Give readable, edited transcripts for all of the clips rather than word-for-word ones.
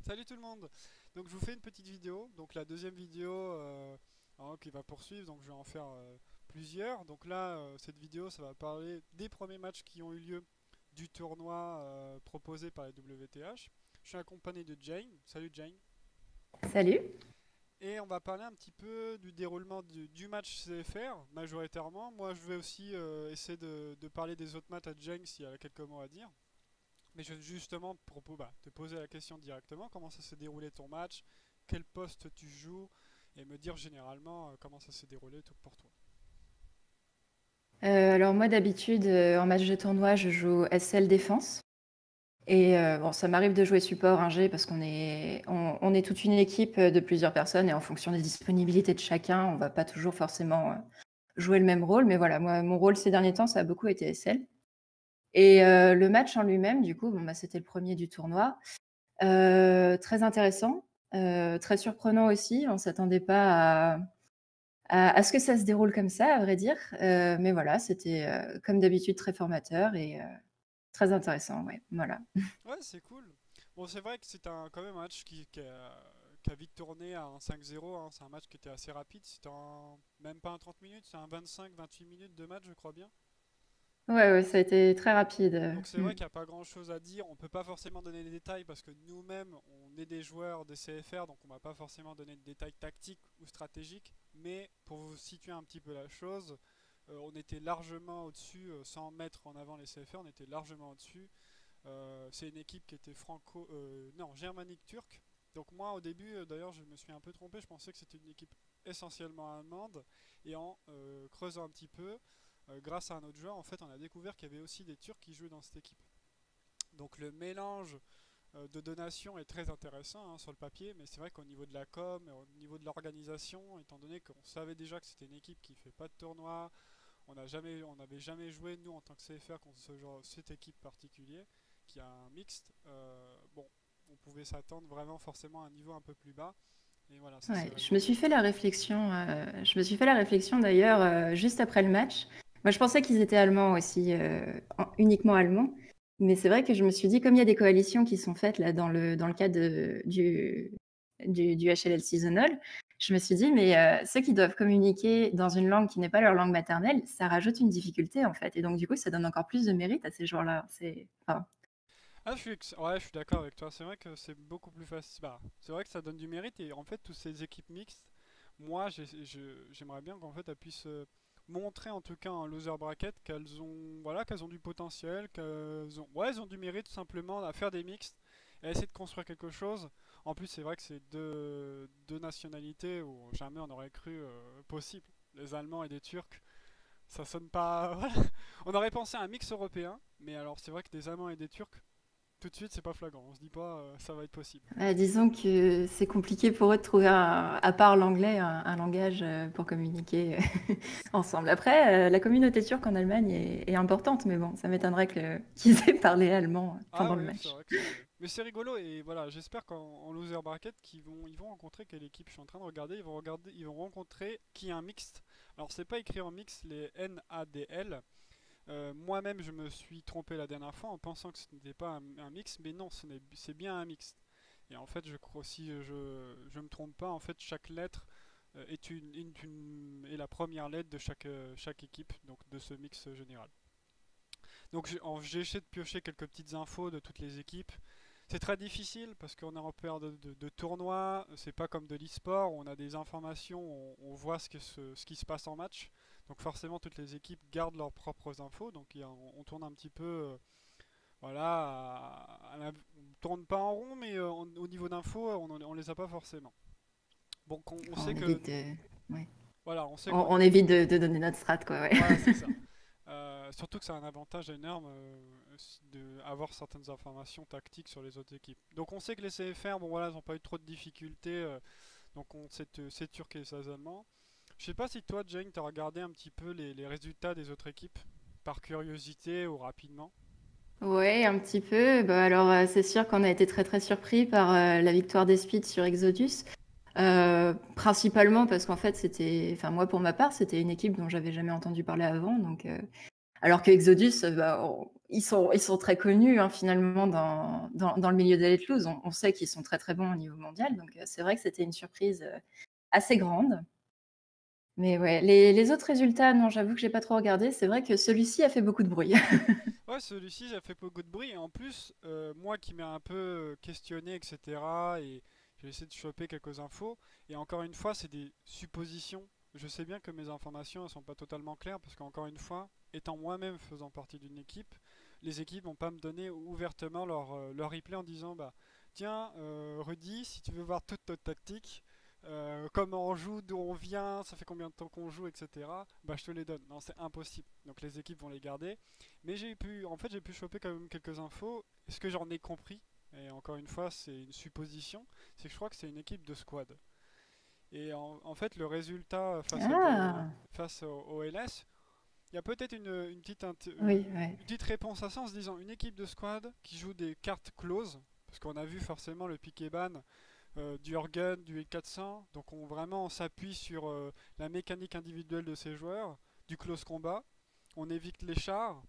Salut tout le monde. Donc je vous fais une petite vidéo. Donc la deuxième vidéo qui va poursuivre. Donc je vais en faire plusieurs. Donc là, cette vidéo, ça va parler des premiers matchs qui ont eu lieu du tournoi proposé par les WTH. Je suis accompagné de Jane. Salut Jane. Salut. Et on va parler un petit peu du déroulement du match CFR majoritairement. Moi, je vais aussi essayer de parler des autres matchs à Jane s'il y a quelques mots à dire. Mais justement, te poser la question directement, comment ça s'est déroulé ton match, quel poste tu joues, et me dire généralement comment ça s'est déroulé tout pour toi. Alors moi d'habitude en match de tournoi je joue SL défense et bon ça m'arrive de jouer support 1G parce qu'on est toute une équipe de plusieurs personnes et en fonction des disponibilités de chacun on va pas toujours forcément jouer le même rôle, mais voilà, moi mon rôle ces derniers temps ça a beaucoup été SL. Et le match en lui-même du coup bon, bah, c'était le premier du tournoi. Très intéressant, très surprenant aussi, on s'attendait pas à ce que ça se déroule comme ça, à vrai dire. Mais voilà, c'était comme d'habitude très formateur et très intéressant. Ouais, voilà. Ouais, c'est cool. Bon, c'est vrai que c'est quand même un match qui a vite tourné à un 5-0, hein. C'est un match qui était assez rapide. Même pas un 30 minutes, c'est un 25-28 minutes de match, je crois bien. Ouais, ouais, ça a été très rapide. Donc c'est vrai qu'il n'y a pas grand chose à dire. On peut pas forcément donner les détails parce que nous-mêmes, on est des joueurs de CFR, donc on va pas forcément donner de détails tactiques ou stratégiques. Mais pour vous situer un petit peu la chose, on était largement au-dessus, sans mettre en avant les CFR, on était largement au-dessus. C'est une équipe qui était non, germanique-turque. Donc moi au début, d'ailleurs, je me suis un peu trompé. Je pensais que c'était une équipe essentiellement allemande. Et en creusant un petit peu, grâce à un autre joueur, en fait, on a découvert qu'il y avait aussi des Turcs qui jouaient dans cette équipe. Donc le mélange de donations est très intéressant sur le papier, mais c'est vrai qu'au niveau de la com, et au niveau de l'organisation, étant donné qu'on savait déjà que c'était une équipe qui ne fait pas de tournoi, on n'avait jamais joué nous en tant que CFR contre cette équipe particulière qui a un mixte. Bon, on pouvait s'attendre vraiment forcément à un niveau un peu plus bas. Et voilà, ça s'est Ouais, je me révélé. suis fait la réflexion. Je me suis fait la réflexion d'ailleurs juste après le match. Moi, je pensais qu'ils étaient allemands aussi, uniquement allemands. Mais c'est vrai que je me suis dit, comme il y a des coalitions qui sont faites là dans le cadre du HLL Seasonal, je me suis dit, mais ceux qui doivent communiquer dans une langue qui n'est pas leur langue maternelle, ça rajoute une difficulté en fait. Et donc du coup, ça donne encore plus de mérite à ces joueurs-là. Enfin, Ah, ouais, je suis d'accord avec toi. C'est vrai que c'est beaucoup plus facile. Bah, c'est vrai que ça donne du mérite et en fait, toutes ces équipes mixtes, moi, j'aimerais bien qu'en fait, elles puissent montrer en tout cas en loser bracket qu'elles ont du potentiel, ouais, elles ont du mérite tout simplement à faire des mixtes et à essayer de construire quelque chose. En plus, c'est vrai que c'est deux nationalités où jamais on aurait cru possible. Les Allemands et les Turcs, ça sonne pas. Voilà. On aurait pensé à un mix européen, mais alors c'est vrai que des Allemands et des Turcs tout de suite, c'est pas flagrant. On se dit pas, ça va être possible. disons que c'est compliqué pour eux de trouver, à part l'anglais, un langage pour communiquer ensemble. Après, la communauté turque en Allemagne est importante, mais bon, ça m'étonnerait qu'ils aient parlé allemand Ah pendant le ouais, c'est match. vrai que c'est. Mais c'est rigolo et voilà, j'espère qu'en loser bracket, ils vont rencontrer quelle équipe. Je suis en train de regarder, ils vont rencontrer qui est un mixte. Alors c'est pas écrit en mix les NADL. Moi-même, je me suis trompé la dernière fois en pensant que ce n'était pas un mix, mais non, c'est bien un mixte. Et en fait, je crois si je me trompe pas, en fait, chaque lettre est la première lettre de chaque équipe, donc de ce mix général. Donc j'ai essayé de piocher quelques petites infos de toutes les équipes. C'est très difficile parce qu'on est en période de tournoi, c'est pas comme de l'e-sport où on a des informations, on voit ce qui se passe en match. Donc forcément toutes les équipes gardent leurs propres infos, donc on tourne un petit peu, voilà, on tourne pas en rond, mais au niveau d'infos, on les a pas forcément. Bon, on On sait que, évite de, ouais. voilà, on sait On, qu'on on évite de donner notre strat, quoi. Ouais. voilà, c'est ça. Surtout que c'est un avantage énorme d'avoir certaines informations tactiques sur les autres équipes. Donc on sait que les CFR, bon voilà, ils n'ont pas eu trop de difficultés. Donc c'est Turcs et c'est Allemands. Je sais pas si toi, Jane, tu as regardé un petit peu les résultats des autres équipes, par curiosité ou rapidement. Ouais, un petit peu. Bah, alors, c'est sûr qu'on a été très très surpris par la victoire des Speeds sur Exodus. Principalement parce qu'en fait, enfin moi pour ma part, c'était une équipe dont j'avais jamais entendu parler avant. Donc, alors que Exodus, bah, ils sont très connus hein, finalement dans le milieu des Loose. On sait qu'ils sont très très bons au niveau mondial, donc c'est vrai que c'était une surprise assez grande. Mais ouais, les autres résultats, non, j'avoue que j'ai pas trop regardé. C'est vrai que celui-ci a fait beaucoup de bruit. Ouais, celui-ci, ça fait beaucoup de bruit. Et en plus, moi qui m'ai un peu questionné, etc., et j'ai essayé de choper quelques infos. Et encore une fois, c'est des suppositions. Je sais bien que mes informations ne sont pas totalement claires, parce qu'encore une fois, étant moi-même faisant partie d'une équipe, les équipes vont pas me donner ouvertement leur replay en disant, bah, tiens, Rudy, si tu veux voir toute notre tactique, comment on joue, d'où on vient, ça fait combien de temps qu'on joue, etc. Bah, je te les donne. Non, c'est impossible. Donc les équipes vont les garder. Mais j'ai pu choper quand même quelques infos. Ce que j'en ai compris, et encore une fois, c'est une supposition, c'est que je crois que c'est une équipe de squad. Et en fait, le résultat Ah, face au LS, il y a peut-être oui, ouais. une petite réponse à ça en se disant une équipe de squad qui joue des cartes closes, parce qu'on a vu forcément le pick et ban du Horgun, du L400, donc on s'appuie sur la mécanique individuelle de ces joueurs, du close combat, on évite les chars,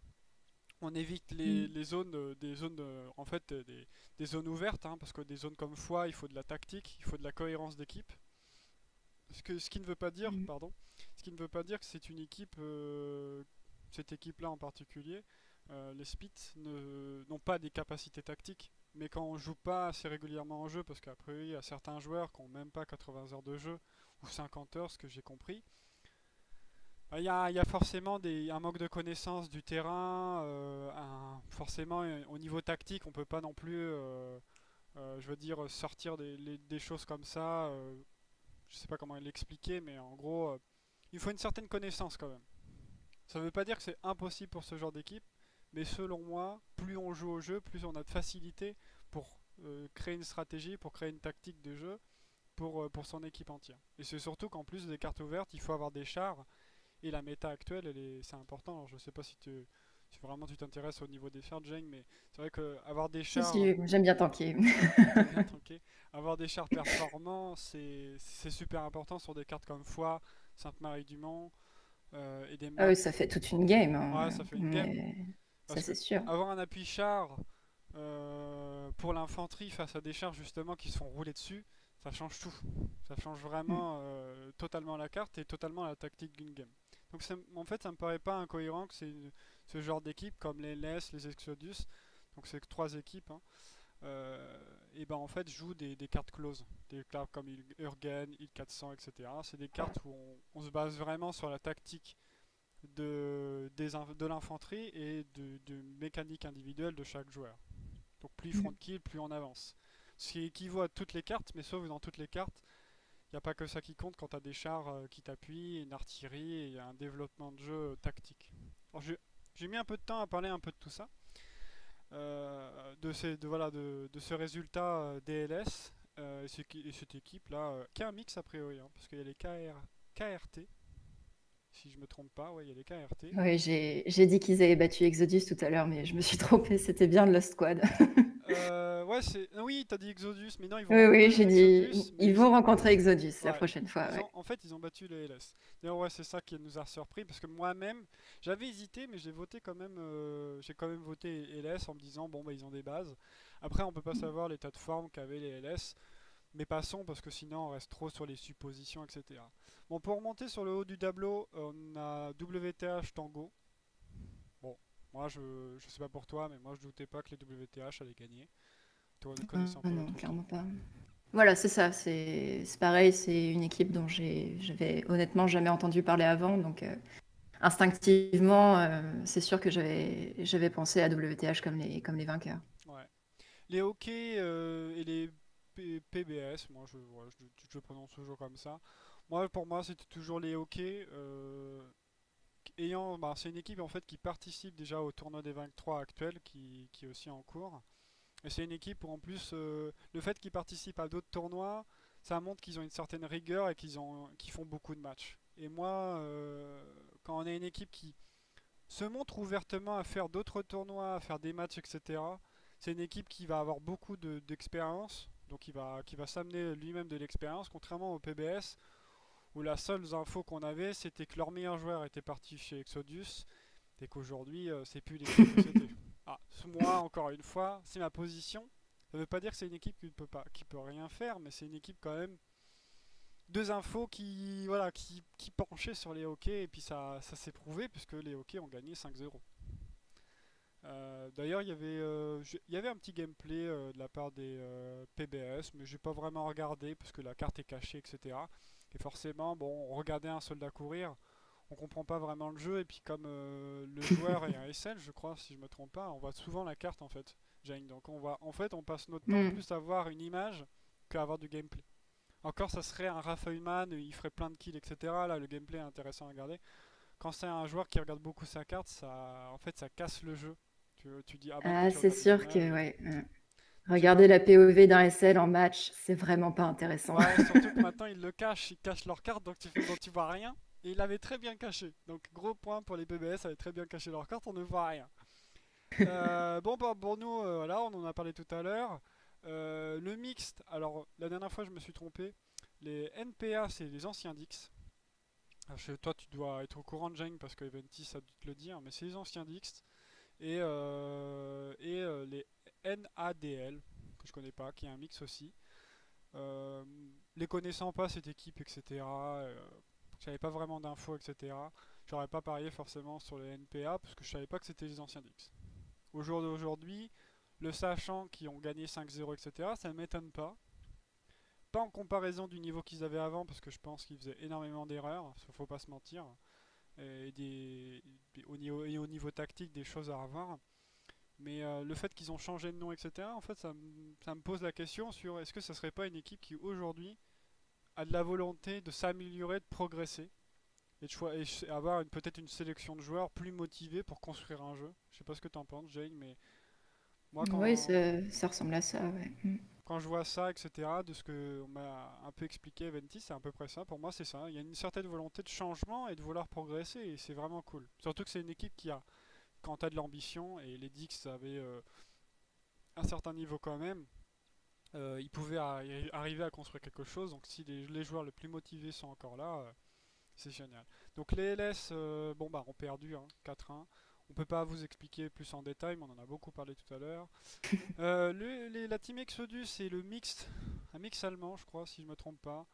on évite Mm. les zones, des zones, en fait, des zones ouvertes, hein, parce que des zones comme foi, il faut de la tactique, il faut de la cohérence d'équipe. Ce qui ne veut pas dire, Mm. pardon, ce qui ne veut pas dire que c'est une équipe, cette équipe-là en particulier, les Spits n'ont pas des capacités tactiques. Mais quand on joue pas assez régulièrement en jeu, parce qu'après il y a certains joueurs qui n'ont même pas 80 heures de jeu ou 50 heures, ce que j'ai compris, bah, il y a forcément un manque de connaissance du terrain. Forcément, au niveau tactique, on peut pas non plus, je veux dire, sortir des choses comme ça. Je sais pas comment l'expliquer, mais en gros, il faut une certaine connaissance quand même. Ça veut pas dire que c'est impossible pour ce genre d'équipe, mais selon moi, plus on joue au jeu, plus on a de facilité pour créer une stratégie, pour créer une tactique de jeu pour son équipe entière. Et c'est surtout qu'en plus des cartes ouvertes, il faut avoir des chars et la méta actuelle, c'est important. Alors, je sais pas si vraiment tu t'intéresses au niveau des chars, Jane, mais c'est vrai que avoir des Si, chars, si, j'aime bien tanker. t'aimes bien tanker, avoir des chars performants, c'est super important sur des cartes comme Foi, Sainte-Marie-du-Mont et des Ah maps. oui, ça fait toute une game, Ouais, hein. ça fait une game. Mais ça, Parce que c'est sûr. avoir un appui char pour l'infanterie face à des chars justement qui se font rouler dessus, ça change tout. Ça change Mm. vraiment totalement la carte et totalement la tactique d'une game. Donc en fait, ça me paraît pas incohérent que ce genre d'équipe comme les LS, les Exodus, donc c'est que trois équipes, hein, et ben en fait jouent des cartes closes, des cartes comme Urgen, Il-400, etc. C'est des cartes où on se base vraiment sur la tactique de l'infanterie et de mécanique individuelle de chaque joueur. Donc plus front Mm. kill, plus on avance. Ce qui équivaut à toutes les cartes, mais sauf dans toutes les cartes, il n'y a pas que ça qui compte quand tu as des chars qui t'appuient, une artillerie et un développement de jeu tactique. Alors, j'ai mis un peu de temps à parler un peu de tout ça, de ce résultat DLS et cette équipe là, qui est un mix a priori, hein, parce qu'il y a les KRT, si je me trompe pas, ouais, il y a les KRT. Oui, j'ai dit qu'ils avaient battu Exodus tout à l'heure, mais je me suis trompée, c'était bien de Lost Squad. Ouais, oui, t'as dit Exodus, mais non, ils vont Oui, oui, rencontrer j'ai dit, Exodus, mais ils vont rencontrer Exodus la ouais, prochaine fois, ouais. en fait, ils ont battu les LS. D'ailleurs, ouais, c'est ça qui nous a surpris, parce que moi-même, j'avais hésité, mais j'ai voté quand même, j'ai quand même voté LS en me disant, bon, bah, ils ont des bases. Après, on peut pas savoir l'état de forme qu'avaient les LS, mais passons, parce que sinon, on reste trop sur les suppositions, etc. Bon, pour remonter sur le haut du tableau, on a WTH Tango. Bon, moi, je sais pas pour toi, mais moi, je doutais pas que les WTH allaient gagner. Toi, on connaissait un peu la Non, troupe. clairement pas. Voilà, c'est ça, c'est pareil, c'est une équipe dont j'avais honnêtement jamais entendu parler avant, donc instinctivement, c'est sûr que j'avais pensé à WTH comme les vainqueurs. Ouais. Les hockey et les PBS, moi je prononce toujours comme ça. Moi pour moi c'était toujours les hockey. Bah, c'est une équipe en fait qui participe déjà au tournoi des 23 actuel qui est aussi en cours. Et c'est une équipe où en plus le fait qu'ils participent à d'autres tournois, ça montre qu'ils ont une certaine rigueur et qu'ils font beaucoup de matchs. Et moi, quand on a une équipe qui se montre ouvertement à faire d'autres tournois, à faire des matchs, etc. C'est une équipe qui va avoir beaucoup d'expérience, donc qui va s'amener lui-même de l'expérience, contrairement au PBS, où la seule info qu'on avait, c'était que leur meilleur joueur était parti chez Exodus, et qu'aujourd'hui, c'est plus l'équipe que c'était. moi, encore une fois, c'est ma position. Ça veut pas dire que c'est une équipe qui peut rien faire, mais c'est une équipe quand même. Deux infos voilà, qui penchaient sur les hockey, et puis ça s'est prouvé, puisque les hockey ont gagné 5-0. D'ailleurs, il y avait un petit gameplay de la part des PBS, mais j'ai pas vraiment regardé parce que la carte est cachée, etc. Et forcément, bon, regardez un soldat courir, on comprend pas vraiment le jeu. Et puis comme le joueur est un SL, je crois, si je me trompe pas, on voit souvent la carte en fait, Jane. Donc en fait, on passe notre temps Hmm. plus à voir une image qu'à avoir du gameplay. Encore, ça serait un Raffeuilleman, il ferait plein de kills, etc. Là, le gameplay est intéressant à regarder. Quand c'est un joueur qui regarde beaucoup sa carte, en fait, ça casse le jeu. Tu dis, ah maintenant Ah, tu c'est regardes des sûr que images. ouais. Donc j'ai pas. Regarder la POV d'un SL en match, c'est vraiment pas intéressant. Ouais, surtout que maintenant ils cachent leur carte, donc tu vois rien. Et il avait très bien caché. Donc gros point pour les PBS, avaient très bien caché leur carte, on ne voit rien. Bon, bah, pour nous, voilà, on en a parlé tout à l'heure. Le mixte, alors la dernière fois je me suis trompé. Les NPA, c'est les anciens Dix. Toi, tu dois être au courant de Jane parce que Eventis a dû te le dire, mais c'est les anciens Dix. Et les NADL, que je connais pas, qui est un mix aussi. Euh, les connaissant pas cette équipe, etc. J'avais pas vraiment d'infos, etc. J'aurais pas parié forcément sur les NPA parce que je savais pas que c'était les anciens Dix. Au jour d'aujourd'hui, le sachant qu'ils ont gagné 5-0, etc., ça ne m'étonne pas. Pas en comparaison du niveau qu'ils avaient avant, parce que je pense qu'ils faisaient énormément d'erreurs, faut pas se mentir. Et, au niveau tactique, des choses à revoir. Mais le fait qu'ils ont changé de nom, etc., en fait, ça me pose la question sur est-ce que ça serait pas une équipe qui aujourd'hui a de la volonté de s'améliorer, de progresser et avoir peut-être une sélection de joueurs plus motivés pour construire un jeu. Je sais pas ce que tu en penses, Jane, mais moi Oui, ça ressemble à ça, ouais. quand je vois ça, etc., de ce qu'on m'a un peu expliqué, Venti, c'est à peu près ça. Pour moi, c'est ça. Il y a une certaine volonté de changement et de vouloir progresser, et c'est vraiment cool. Surtout que c'est une équipe qui a, quand t'as de l'ambition, et les Dix avaient un certain niveau quand même, ils pouvaient arriver à construire quelque chose. Donc si les joueurs les plus motivés sont encore là, c'est génial. Donc les LS, bon bah, ont perdu, hein, 4-1. On peut pas vous expliquer plus en détail, mais on en a beaucoup parlé tout à l'heure. La team Exodus, c'est le mixte, un mix allemand, je crois, si je me trompe pas.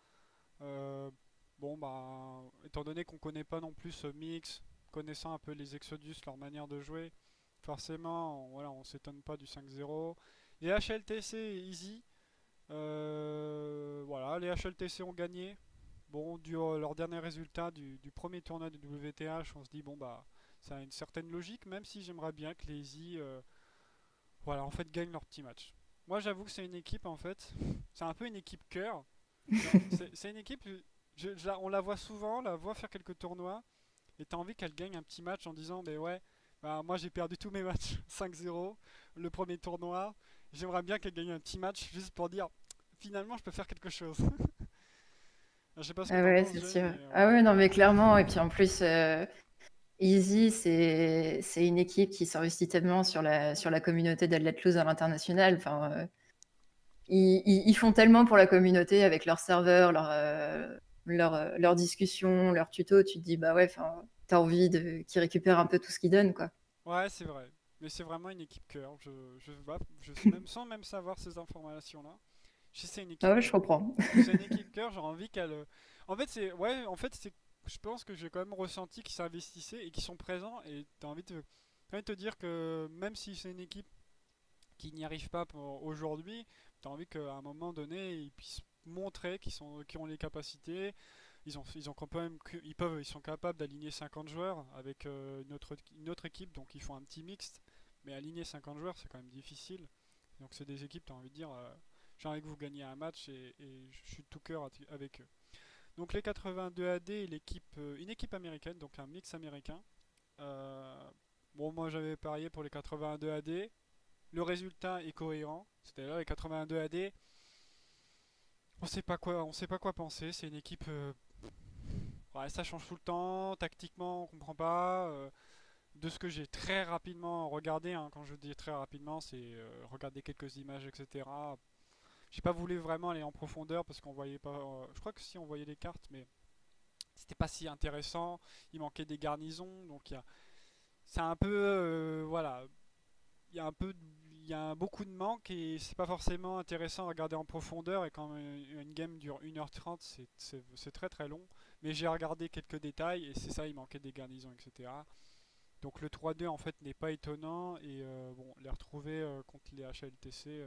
Euh, bon, bah, étant donné qu'on connaît pas non plus ce mix, connaissant un peu les Exodus, leur manière de jouer, forcément, voilà, on s'étonne pas du 5-0. Les HLTC et Easy, voilà, les HLTC ont gagné. Bon, leur dernier résultat du premier tournoi du WTH, on se dit, bon, bah, ça a une certaine logique, même si j'aimerais bien que les Easy voilà, en fait, gagnent leur petit match. Moi, j'avoue que c'est une équipe, en fait, c'est un peu une équipe cœur. C'est une équipe, on la voit souvent, on la voit faire quelques tournois, et t'as envie qu'elle gagne un petit match en disant, mais ouais, bah, moi j'ai perdu tous mes matchs 5-0, le premier tournoi, j'aimerais bien qu'elle gagne un petit match juste pour dire, finalement, je peux faire quelque chose. Je sais pas ce que Ah t'en ouais, penses, c'est Jane, sûr. mais Ah voilà. ouais, non, mais clairement. Et puis en plus, Easy, c'est une équipe qui s'investit tellement sur la communauté d'Athlètes à l'international. Enfin, ils font tellement pour la communauté avec leurs serveurs, leurs discussions, leurs tutos. Tu te dis, bah ouais, enfin, t'as envie qu'ils récupèrent un peu tout ce qu'ils donnent, quoi. Ouais, c'est vrai. Mais c'est vraiment une équipe cœur. Même sans même savoir ces informations-là. Je sais c'est une Ah équipe ouais, je cœur. comprends. C'est une équipe cœur, j'ai envie qu'elle. En fait, c'est. Je pense que j'ai quand même ressenti qu'ils s'investissaient et qu'ils sont présents. Et t'as envie de te dire que même si c'est une équipe qui n'y arrive pas aujourd'hui, t'as envie qu'à un moment donné, ils puissent montrer qu'ils ont les capacités. Quand même, ils sont capables d'aligner 50 joueurs avec une autre équipe, donc ils font un petit mixte. Mais aligner 50 joueurs, c'est quand même difficile. Donc c'est des équipes, tu as envie de dire, j'ai envie que vous gagniez un match et je suis de tout cœur avec eux. Donc les 82 AD, une équipe américaine, donc un mix américain. Euh, bon, moi j'avais parié pour les 82 AD. Le résultat est cohérent, c'est-à-dire les 82 AD. On sait pas quoi penser. C'est une équipe, ouais, ça change tout le temps. Tactiquement, on comprend pas. De ce que j'ai très rapidement regardé, hein, quand je dis très rapidement, c'est regarder quelques images, etc. J'ai pas voulu vraiment aller en profondeur parce qu'on voyait pas. Je crois que si on voyait les cartes, mais c'était pas si intéressant. Il manquait des garnisons, donc c'est un peu, voilà. il y a un peu, il y a beaucoup de manque et c'est pas forcément intéressant à regarder en profondeur. Et quand une game dure 1h30, c'est très très long. Mais j'ai regardé quelques détails et c'est ça, il manquait des garnisons, etc. Donc le 3-2 en fait n'est pas étonnant et bon, les retrouver contre les HLTC,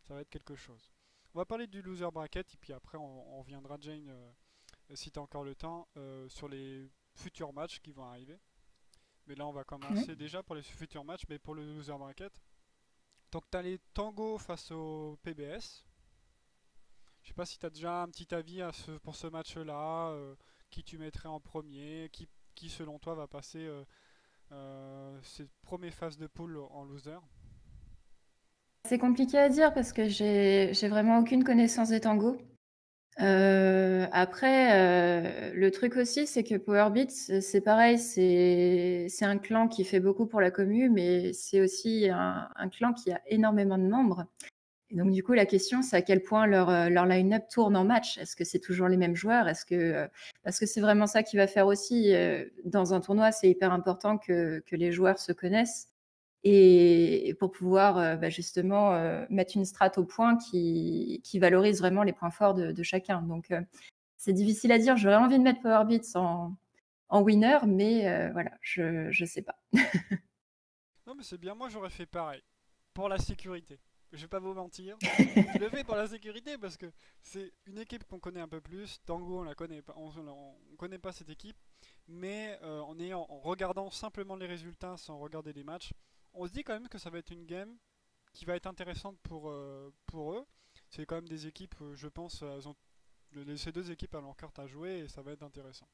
ça va être quelque chose. On va parler du loser bracket et puis après on reviendra, Jane, si tu as encore le temps, sur les futurs matchs qui vont arriver. Mais là on va Ouais. commencer déjà pour les futurs matchs, mais pour le loser bracket. Donc tu as les Tango face au PBS. Je sais pas si tu as déjà un petit avis pour ce match-là, qui tu mettrais en premier, qui selon toi va passer cette première phase de poule en loser. C'est compliqué à dire parce que j'ai vraiment aucune connaissance des tangos. Après, le truc aussi, c'est que Powerbeat, c'est pareil, c'est un clan qui fait beaucoup pour la commu, mais c'est aussi un clan qui a énormément de membres. Et donc, du coup, la question, c'est à quel point leur line-up tourne en match. Est-ce que c'est toujours les mêmes joueurs? Parce que c'est vraiment ça qui va faire aussi. Dans un tournoi, c'est hyper important que les joueurs se connaissent et pour pouvoir justement mettre une strat au point qui valorise vraiment les points forts de chacun. Donc, c'est difficile à dire. J'aurais envie de mettre Powerbeats en winner, mais voilà, je sais pas. Non mais c'est bien, moi j'aurais fait pareil, pour la sécurité. Je vais pas vous mentir, je le fais pour la sécurité parce que c'est une équipe qu'on connaît un peu plus. Tango on la connaît pas, on connaît pas cette équipe, mais en regardant simplement les résultats sans regarder les matchs, on se dit quand même que ça va être une game qui va être intéressante pour eux. C'est quand même des équipes, je pense, ces deux équipes à leur carte à jouer et ça va être intéressant.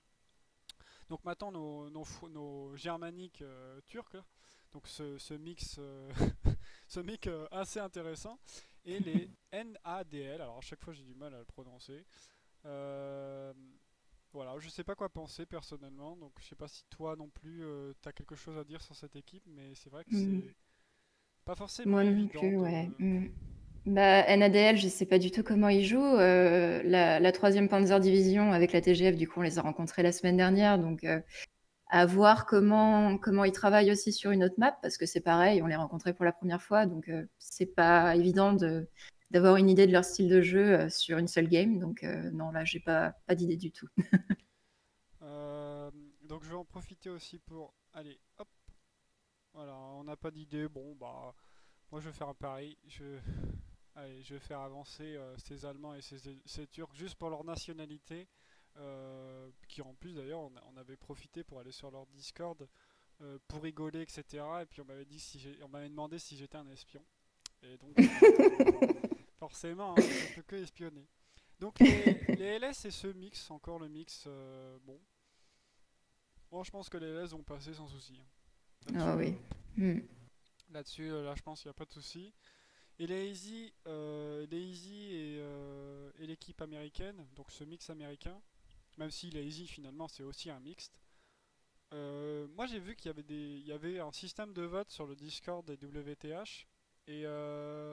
Donc maintenant nos germaniques turcs, là, donc ce mix, ce mix assez intéressant, et les NADL, alors à chaque fois j'ai du mal à le prononcer. Euh, voilà, je sais pas quoi penser personnellement, donc je sais pas si toi non plus tu as quelque chose à dire sur cette équipe, mais c'est vrai que Mm. c'est pas forcément Moi non évident plus, de. ouais. Mm. Bah, NADL, je sais pas du tout comment ils jouent. La 3e Panzer Division avec la TGF, du coup, on les a rencontrés la semaine dernière. Donc, à voir comment ils travaillent aussi sur une autre map, parce que c'est pareil, on les rencontrait pour la première fois. Donc, c'est pas évident d'avoir une idée de leur style de jeu sur une seule game. Donc, non, là, j'ai pas d'idée du tout. Euh, donc je vais en profiter aussi pour. Allez, hop, voilà, on n'a pas d'idée. Bon, bah, moi je vais faire un pari. Allez, je vais faire avancer ces Allemands et ces Turcs juste pour leur nationalité. Qui en plus d'ailleurs, on avait profité pour aller sur leur Discord pour rigoler, etc. Et puis on m'avait dit on m'avait demandé si j'étais un espion. Et donc forcément, hein, je peux que espionner. Donc les LS et ce mix, encore le mix, bon, moi je pense que les LS vont passer sans souci, hein. Ah Là-dessus, oui. Mm. là je pense qu'il n'y a pas de souci. Et les Easy et l'équipe américaine, donc ce mix américain, même si les Easy finalement c'est aussi un mixte. Moi j'ai vu il y avait un système de vote sur le Discord des WTH. Et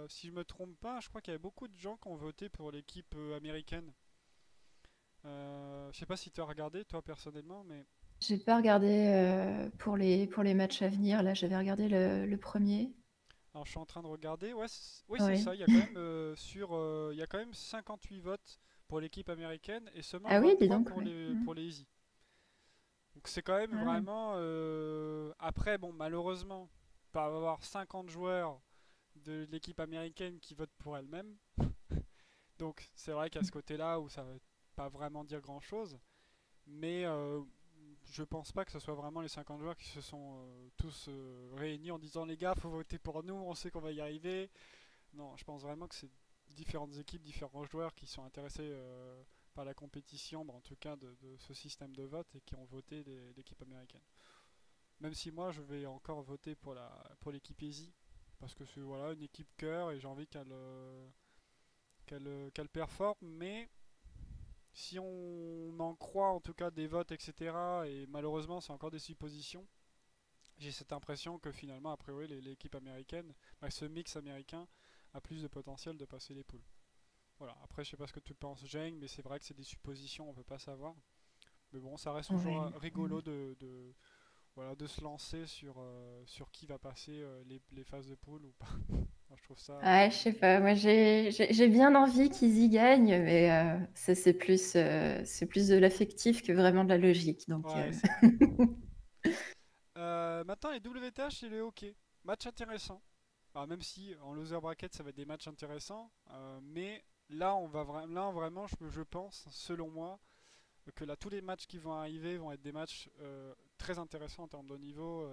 si je me trompe pas, je crois qu'il y avait beaucoup de gens qui ont voté pour l'équipe américaine. Je sais pas si tu as regardé toi personnellement, mais J'ai pas regardé pour les matchs à venir. Là, j'avais regardé le premier. alors je suis en train de regarder. Ouais, oui c'est Ouais. ça. Il y a quand même il y a quand même 58 votes pour l'équipe américaine et seulement Ah oui, dis 23 donc, ouais. Mm. pour les Easy. Donc c'est quand même Ah ouais. vraiment. Après, bon, malheureusement, pas avoir 50 joueurs de l'équipe américaine qui votent pour elle-même. Donc c'est vrai qu'à ce côté-là, où ça va pas vraiment dire grand-chose, mais je pense pas que ce soit vraiment les 50 joueurs qui se sont tous réunis en disant les gars, faut voter pour nous, on sait qu'on va y arriver. Non, je pense vraiment que c'est différentes équipes, différents joueurs qui sont intéressés par la compétition, bah, en tout cas de ce système de vote et qui ont voté l'équipe américaine. Même si moi je vais encore voter pour l'équipe Easy parce que c'est voilà une équipe cœur et j'ai envie qu'elle performe, mais si on en croit en tout cas des votes, etc., et malheureusement c'est encore des suppositions, j'ai cette impression que finalement, a priori, l'équipe américaine, bah, ce mix américain, a plus de potentiel de passer les poules. Voilà, après je sais pas ce que tu penses, Jane, mais c'est vrai que c'est des suppositions, on peut pas savoir. Mais bon, ça reste toujours Ouais. Mm. rigolo voilà, de se lancer sur qui va passer les phases de poule ou pas. Moi, je trouve ça. Ouais, je sais pas. Moi, j'ai bien envie qu'ils y gagnent, mais ça, c'est plus de l'affectif que vraiment de la logique. Donc, Ouais, c'est vrai. Maintenant, les WTH et les hockey. Match intéressant. Alors, même si en loser bracket, ça va être des matchs intéressants. Mais là, là, vraiment, je pense, selon moi, que là, tous les matchs qui vont arriver vont être des matchs très intéressants en termes de niveau.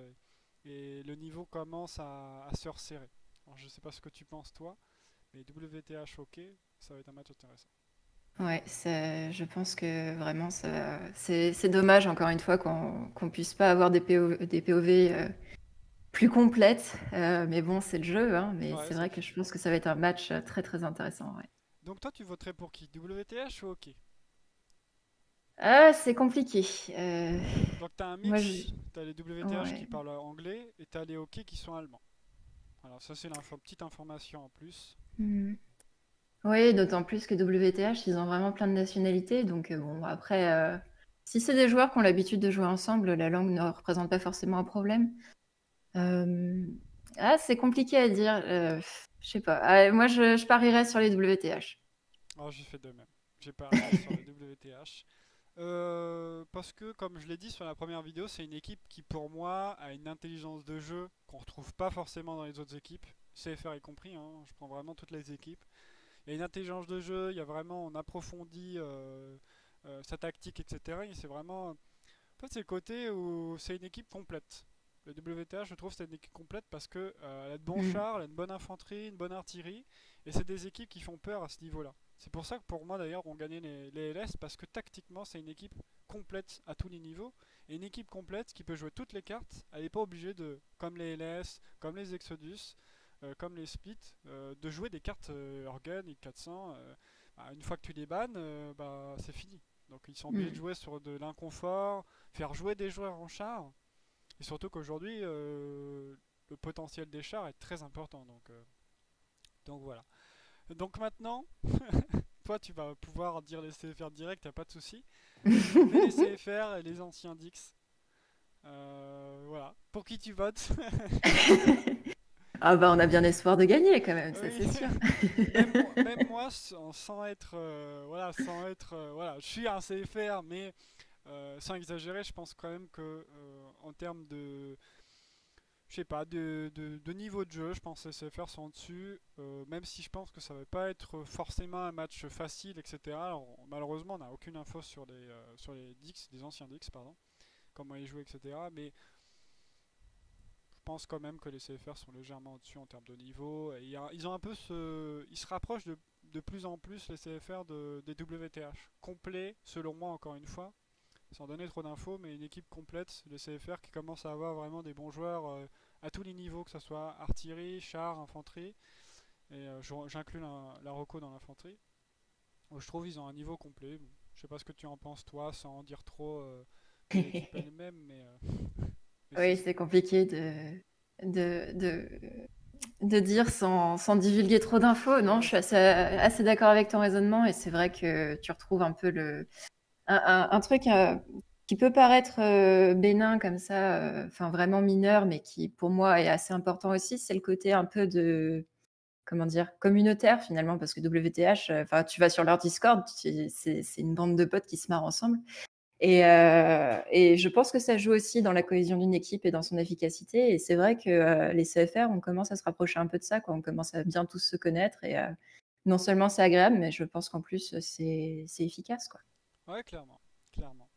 Et le niveau commence à se resserrer. Alors, je sais pas ce que tu penses, toi, mais WTH hockey, ça va être un match intéressant. ouais, je pense que vraiment, c'est dommage, encore une fois, qu'on puisse pas avoir des POV plus complètes. Mais bon, c'est le jeu, hein, mais Ouais, c'est c'est vrai le que jeu. je pense que ça va être un match très, très intéressant. Ouais. Donc, toi, tu voterais pour qui? WTH ou hockey? Ah, c'est compliqué. Donc tu as un Moi, je... mix, tu as les WTH qui Ouais. parlent anglais et tu as les hockey qui sont allemands. Alors ça c'est petite information en plus. Hmm. Oui, d'autant plus que WTH, ils ont vraiment plein de nationalités. Donc, bon, après, si c'est des joueurs qui ont l'habitude de jouer ensemble, la langue ne représente pas forcément un problème. Euh, Ah, c'est compliqué à dire. Je sais pas. Ah, moi, je parierais sur les WTH. Alors j'ai fait de même. J'ai parié sur les WTH. Parce que comme je l'ai dit sur la première vidéo, c'est une équipe qui pour moi a une intelligence de jeu qu'on retrouve pas forcément dans les autres équipes. CFR y compris, hein, je prends vraiment toutes les équipes. Il y a une intelligence de jeu, il y a vraiment, on approfondit sa tactique, etc. Et c'est vraiment en fait, c'est le côté où c'est une équipe complète. Le WTA, je trouve, c'est une équipe complète parce que elle a de bons Mm. chars, elle a une bonne infanterie, une bonne artillerie, et c'est des équipes qui font peur à ce niveau-là. C'est pour ça que pour moi d'ailleurs on gagnait les LS parce que tactiquement c'est une équipe complète à tous les niveaux et une équipe complète qui peut jouer toutes les cartes. Elle n'est pas obligée de, comme les LS, comme les Exodus, comme les Split, de jouer des cartes Orgun, I400. Bah, une fois que tu les bannes, bah, c'est fini. Donc ils sont obligés de Mm. jouer sur de l'inconfort, faire jouer des joueurs en char. Et surtout qu'aujourd'hui, le potentiel des chars est très important. Donc voilà. Donc maintenant, toi tu vas pouvoir dire les CFR direct, y a pas de souci. Mais les CFR et les anciens Dix, voilà. Pour qui tu votes? Ah bah on a bien espoir de gagner quand même, ça Oui. c'est sûr. Même moi, sans être, voilà, voilà, je suis un CFR, mais sans exagérer, je pense quand même que en termes de, je sais pas, de niveau de jeu, je pense que les CFR sont au-dessus, même si je pense que ça va pas être forcément un match facile, etc. Alors, malheureusement, on n'a aucune info sur les Dix, des anciens Dix, pardon, comment ils jouent, etc. Mais je pense quand même que les CFR sont légèrement au-dessus en termes de niveau. Et ils ont un peu ils se rapprochent de plus en plus les CFR des WTH. Complet, selon moi, encore une fois, sans donner trop d'infos, mais une équipe complète, les CFR qui commence à avoir vraiment des bons joueurs à tous les niveaux, que ce soit artillerie, char, infanterie. Et j'inclus la Roco dans l'infanterie. Je trouve qu'ils ont un niveau complet. Bon, je sais pas ce que tu en penses toi, sans en dire trop de l'équipe elle-même, mais c'est Oui, ça. c'est compliqué de, de, de dire sans divulguer trop d'infos. Non, je Ouais, suis c'est ça. assez d'accord avec ton raisonnement et c'est vrai que tu retrouves un peu un truc qui peut paraître bénin comme ça, enfin vraiment mineur, mais qui pour moi est assez important aussi, c'est le côté un peu comment dire, communautaire finalement, parce que WTH, enfin tu vas sur leur Discord, c'est une bande de potes qui se marrent ensemble. Et je pense que ça joue aussi dans la cohésion d'une équipe et dans son efficacité. Et c'est vrai que les CFR, on commence à se rapprocher un peu de ça, quoi. On commence à bien tous se connaître. Et non seulement c'est agréable, mais je pense qu'en plus c'est efficace, quoi. Ouais, clairement. Clairement.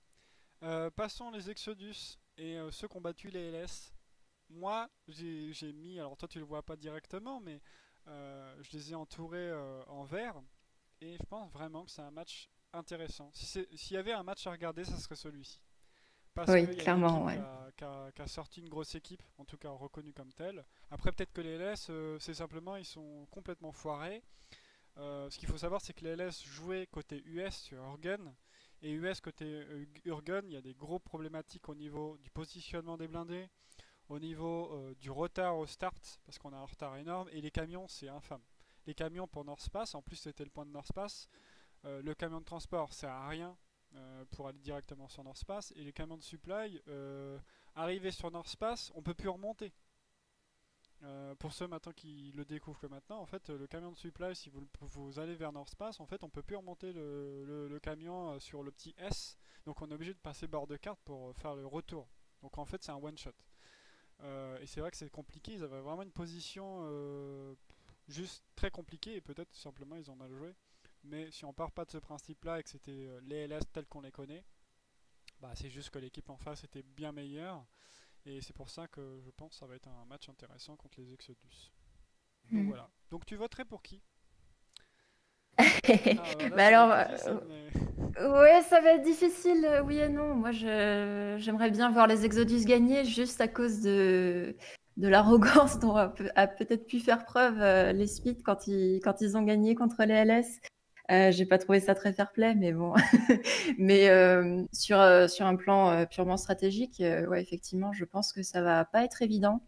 Passons les Exodus et ceux qui ont battu les LS. Moi, j'ai mis, alors toi tu le vois pas directement, mais je les ai entourés en vert. Et je pense vraiment que c'est un match intéressant. S'il y avait un match à regarder, ça serait celui-ci. Parce Oui, qu'il y a une clairement, équipe ouais. qui a sorti une grosse équipe, en tout cas reconnue comme telle. Après, peut-être que les LS, c'est simplement, ils sont complètement foirés. Ce qu'il faut savoir, c'est que les LS jouaient côté US sur Urgen. Et US côté Urgen, il y a des gros problématiques au niveau du positionnement des blindés, au niveau du retard au start, parce qu'on a un retard énorme. Et les camions, c'est infâme. Les camions pour Northpass, en plus c'était le point de Northpass, le camion de transport sert à rien pour aller directement sur Northpass. Et les camions de supply, Arrivé sur North Space, on peut plus remonter. Pour ceux maintenant qui le découvrent que maintenant, en fait, le camion de supply, si vous allez vers North Space, en fait, on peut plus remonter le camion sur le petit S. Donc on est obligé de passer bord de carte pour faire le retour. Donc en fait, c'est un one shot. Et c'est vrai que c'est compliqué. Ils avaient vraiment une position juste très compliquée et peut-être tout simplement ils ont mal joué. Mais si on part pas de ce principe-là et que c'était les LS tels qu'on les connaît, bah c'est juste que l'équipe en face était bien meilleure. Et c'est pour ça que je pense que ça va être un match intéressant contre les Exodus. Donc Mm. voilà. Donc tu voterais pour qui? Ah bah là Bah ça va alors, être difficile mais... ouais, ça va être difficile, oui et non. Moi, j'aimerais bien voir les Exodus gagner juste à cause de l'arrogance dont a peut-être pu faire preuve les Smiths quand ils ont gagné contre les LS. J'ai pas trouvé ça très fair-play, mais bon. Mais sur un plan purement stratégique, ouais, effectivement, je pense que ça va pas être évident.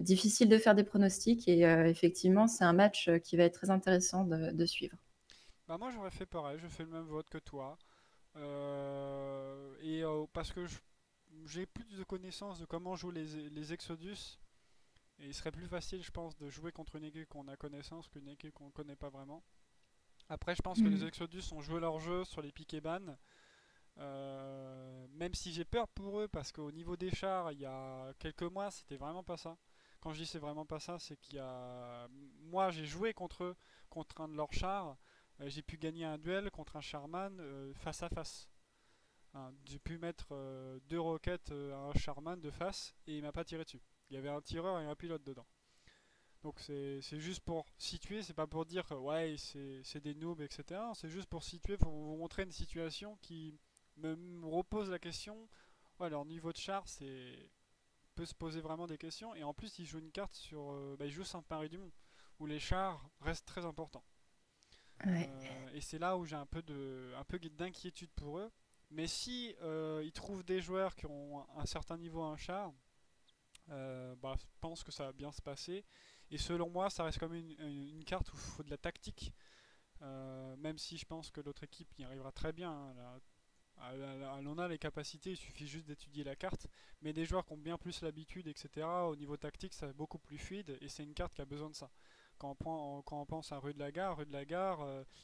Difficile de faire des pronostics et effectivement, c'est un match qui va être très intéressant de suivre. Bah moi j'aurais fait pareil, je fais le même vote que toi. Parce que j'ai plus de connaissances de comment jouent les Exodus. Et il serait plus facile, je pense, de jouer contre une équipe qu'on a connaissance qu'une équipe qu'on connaît pas vraiment. Après, je pense que les Mm. Exodus ont joué leur jeu sur les pick et ban. Même si j'ai peur pour eux, parce qu'au niveau des chars, il y a quelques mois, c'était vraiment pas ça. Quand je dis c'est vraiment pas ça, c'est qu'il y a. Moi, j'ai joué contre eux, contre un de leurs chars. J'ai pu gagner un duel contre un charman face à face. Hein, j'ai pu mettre deux roquettes à un charman de face et il m'a pas tiré dessus. Il y avait un tireur et un pilote dedans. Donc c'est juste pour situer, c'est pas pour dire ouais c'est des noobs, etc. C'est juste pour situer, pour vous montrer une situation qui me repose la question. Ouais, leur niveau de char, c'est peut se poser vraiment des questions. Et en plus, ils jouent une carte sur, ils jouent Saint-Marie du Mont, où les chars restent très importants. Ouais. Et c'est là où j'ai un peu d'inquiétude pour eux. Mais si ils trouvent des joueurs qui ont un certain niveau en char, je pense que ça va bien se passer. Et selon moi, ça reste comme une carte où il faut de la tactique. Même si je pense que l'autre équipe y arrivera très bien, hein, elle en a les capacités, il suffit juste d'étudier la carte. Mais des joueurs qui ont bien plus l'habitude, etc., au niveau tactique, ça va beaucoup plus fluide. Et c'est une carte qui a besoin de ça. Quand on pense à Rue de la Gare,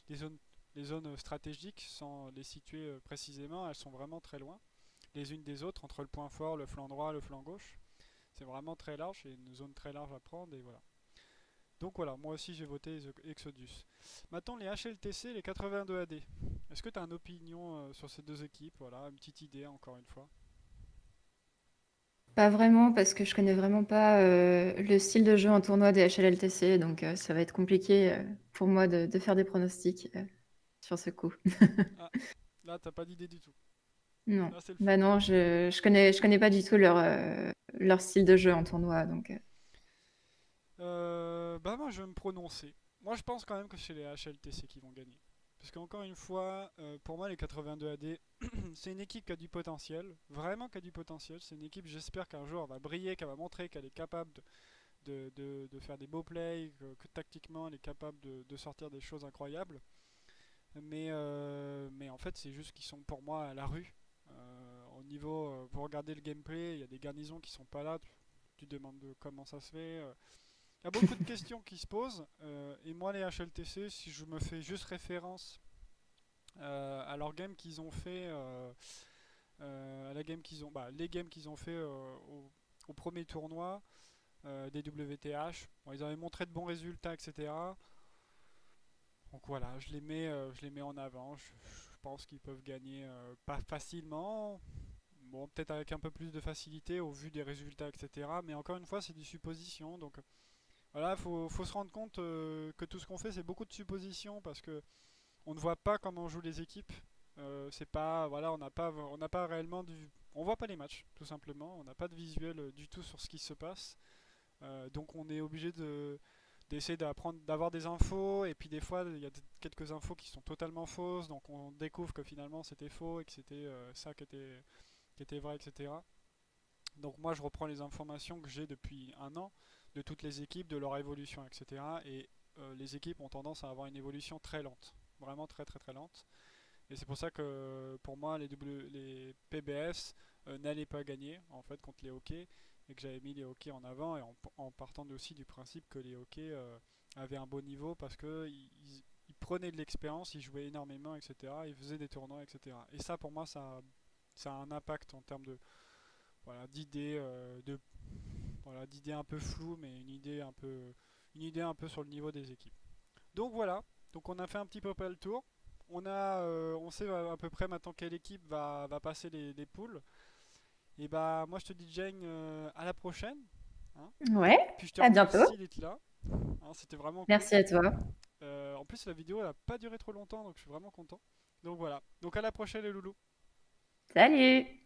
les zones stratégiques, sans les situer précisément, elles sont vraiment très loin les unes des autres, entre le point fort, le flanc droit, le flanc gauche. C'est vraiment très large, c'est une zone très large à prendre et voilà. Donc voilà, moi aussi j'ai voté Exodus. Maintenant les HLTC, les 82 AD. Est-ce que tu as une opinion sur ces deux équipes? Voilà, une petite idée encore une fois. Pas vraiment, parce que je connais vraiment pas le style de jeu en tournoi des HLLTC, donc ça va être compliqué pour moi de faire des pronostics sur ce coup. Ah, là t'as pas d'idée du tout. Non, Là c'est le bah flou. non, je connais pas du tout leur style de jeu en tournoi, donc Bah moi je vais me prononcer. Moi je pense quand même que c'est les HLTC qui vont gagner. Parce qu'encore une fois, pour moi les 82 AD, c'est une équipe qui a du potentiel, vraiment qui a du potentiel. C'est une équipe, j'espère qu'un jour elle va briller, qu'elle va montrer qu'elle est capable de faire des beaux plays, que tactiquement elle est capable de sortir des choses incroyables. Mais en fait, c'est juste qu'ils sont pour moi à la rue. Au niveau, vous regardez le gameplay, il y a des garnisons qui sont pas là. Tu te demandes comment ça se fait. Il y a beaucoup de questions qui se posent. Et moi, les HLTC, si je me fais juste référence à leur game qu'ils ont fait, à la game qu'ils ont, les games qu'ils ont fait au premier tournoi des WTH, bon, ils avaient montré de bons résultats, etc. Donc voilà, je les mets en avant. Je pense qu'ils peuvent gagner pas facilement. Bon, peut-être avec un peu plus de facilité au vu des résultats, etc. Mais encore une fois, c'est des suppositions. Donc voilà, faut se rendre compte que tout ce qu'on fait, c'est beaucoup de suppositions parce que on ne voit pas comment jouent les équipes. C'est pas, voilà, on n'a pas réellement on voit pas les matchs, tout simplement. On n'a pas de visuel du tout sur ce qui se passe. Donc on est obligé d'essayer d'apprendre, d'avoir des infos, et puis des fois il y a quelques infos qui sont totalement fausses, donc on découvre que finalement c'était faux et que c'était ça qui était vrai, etc. Donc moi je reprends les informations que j'ai depuis un an de toutes les équipes, de leur évolution, etc. Et les équipes ont tendance à avoir une évolution très lente, vraiment très très très lente. Et c'est pour ça que pour moi les PBS n'allait pas gagner en fait contre les hockey et que j'avais mis les hockey en avant et en partant aussi du principe que les hockey avaient un beau niveau parce que ils prenaient de l'expérience, ils jouaient énormément, etc. Ils faisaient des tournois, etc. Et ça pour moi ça a un impact en termes de voilà d'idées voilà d'idées un peu floues mais une idée un peu sur le niveau des équipes. Donc voilà, donc on a fait un petit peu le tour. On sait à peu près maintenant quelle équipe va passer les poules. Et bah moi je te dis Jane à la prochaine. Hein. Ouais, Puis je te à bientôt. remercie d'être là. Hein, c'était vraiment cool. Merci à toi. En plus la vidéo elle a pas duré trop longtemps donc je suis vraiment content. Donc voilà. Donc à la prochaine les loulous. Salut!